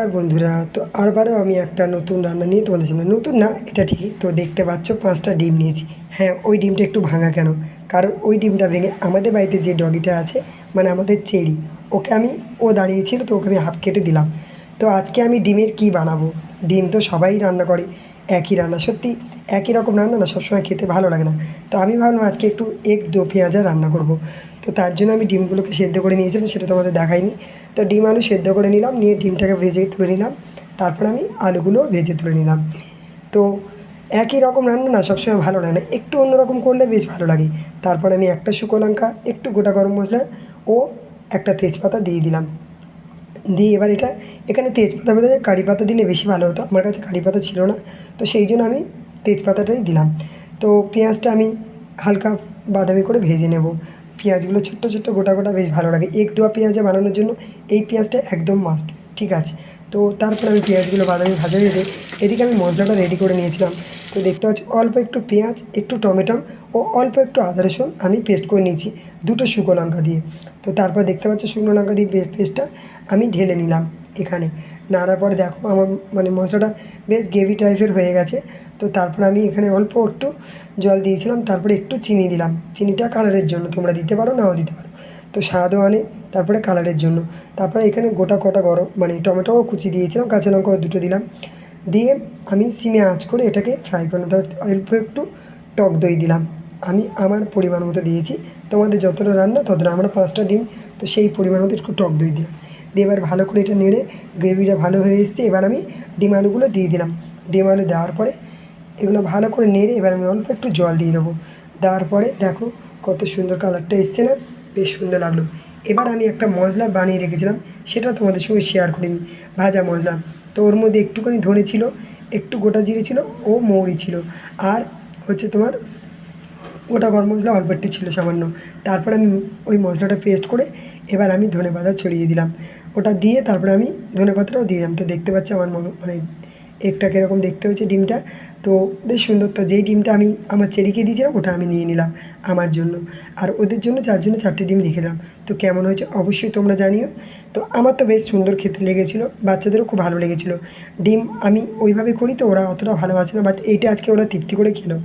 আর বন্ধুরা, তো আবারও আমি একটা নতুন রান্না নিয়ে তোমাদের সামনে, নতুন না এটা ঠিকই, তো দেখতে পাচ্ছ 5টা ডিম নিয়েছি। হ্যাঁ, ওই ডিমটা একটু ভাঙা কেন? কারণ ওই ডিমটা ভেঙে আমাদের বাড়িতে যে ডগিটা আছে, মানে আমাদের চেরি, ওকে আমি, ও দাঁড়িয়েছিল তো ওকে আমি হাফ কেটে দিলাম। তো আজকে আমি ডিমের কি বানাবো? ডিম তো সবাই রান্না করে, একই রান্না, সত্যি একই রকম রান্না না সবসময় খেতে ভালো লাগে না। তো আমি ভাবলাম আজকে একটু এক দো পেঁয়াজা রান্না করব। তো তার জন্য আমি ডিমগুলোকে সেদ্ধ করে নিয়েছিলাম, সেটা তোমাদের দেখাইনি। তো ডিম আলু সেদ্ধ করে নিলাম, নিয়ে ডিমটাকে ভেজে তুলে নিলাম। তারপর আমি আলুগুলো ভেজে তুলে নিলাম। তো একই রকম রান্না না সবসময় ভালো লাগে না, একটু অন্যরকম করলে বেশ ভালো লাগে। তারপর আমি একটা শুকনো লঙ্কা, একটু গোটা গরম মশলা ও একটা তেজপাতা দিয়ে দিলাম। দিয়ে এবার এখানে তেজপাতা বদলে কারি পাতা দিলে বেশি ভালো হতো, আমার কাছে কারি পাতা ছিল না, তো সেই জন্য আমি তেজপাতাটাই দিলাম। তো পেঁয়াজটা আমি হালকা বাদামি করে ভেজে নেব। পেঁয়াজগুলো ছোট্ট ছোট্ট গোটা গোটা বেশ ভালো লাগে, এক দোয়া পেঁয়াজে বানানোর জন্য এই পেঁয়াজটা একদম মাস্ট। ঠিক আছে, তো তারপর আমি পেঁয়াজগুলো বাদামি ভাজা হয়ে এদিকে আমি মশলাটা রেডি করে নিয়েছিলাম। তো দেখতে পাচ্ছি অল্প একটু পেঁয়াজ, একটু টমেটো ও অল্প একটু আদা রসুন আমি পেস্ট করে নিয়েছি দুটো শুকনো লঙ্কা দিয়ে। তো তারপর দেখতে পাচ্ছি শুকনো লঙ্কা দিয়ে পেস্টটা আমি ঢেলে নিলাম এখানে। নাড়ার পরে দেখো আমার মানে মশলাটা বেশ গ্রেভি টাইপের হয়ে গেছে। তো তারপর আমি এখানে অল্প একটু জল দিয়েছিলাম, তারপরে একটু চিনি দিলাম, চিনিটা কালারের জন্য, তোমরা দিতে পারো নাও দিতে পারো, তো স্বাদও আনে, তারপরে কালারের জন্য। তারপরে এখানে গোটা কটা গরম মানে টমেটোও কুচি দিয়েছিলাম, কাঁচা লঙ্কাও দুটো দিলাম। দিয়ে আমি সিমে আঁচ করে এটাকে ফ্রাই করলাম। তারপর অল্প একটু টক দই দিলাম, আমি আমার পরিমাণ মতো দিয়েছি, তোমাদের যতটা রান্না ততটা, আমরা 5টা ডিম, তো সেই পরিমাণ মতো একটু টক দই দিলাম। দিয়ে এবার ভালো করে এটা নেড়ে, গ্রেভিটা ভালো হয়ে এসছে, এবার আমি ডিম আলুগুলো দিয়ে দিলাম। ডিম আলু দেওয়ার পরে এগুলো ভালো করে নেড়ে এবার আমি অল্প একটু জল দিয়ে দেবো। দেওয়ার পরে দেখো কত সুন্দর কালারটা এসছে না, বেশ সুন্দর লাগলো। এবার আমি একটা মশলা বানিয়ে রেখেছিলাম, সেটা তোমাদের সঙ্গে শেয়ার করিনি, ভাজা মশলা। তো ওর মধ্যে একটুখানি ধনে ছিল, একটু গোটা জিরে ছিল ও মৌরি ছিল, আর হচ্ছে তোমার গোটা গরম মশলা অল্প একটু ছিল সামান্য। তারপরে আমি ওই মশলাটা পেস্ট করে এবার আমি ধনেপাতা ছড়িয়ে দিলাম, ওটা দিয়ে তারপরে আমি ধনেপাতাটাও দিয়ে দিলাম। তো দেখতে পাচ্ছি আমার মানে একটা কীরকম দেখতে হয়েছে ডিমটা, তো বেশ সুন্দর। তো যেই ডিমটা আমি আমার চেরিকে দিয়েছিলাম ওটা আমি নিয়ে নিলাম আমার জন্য, আর ওদের জন্য 4টে ডিম রেখে দিলাম। তো কেমন হয়েছে অবশ্যই তোমরা জানিও। তো আমার তো বেশ সুন্দর খেতে লেগেছিলো, বাচ্চাদেরও খুব ভালো লেগেছিলো। ডিম আমি ওইভাবে করি তো ওরা অতটা ভালোবাসে না, বাট এইটা আজকে ওরা তৃপ্তি করে খেলো।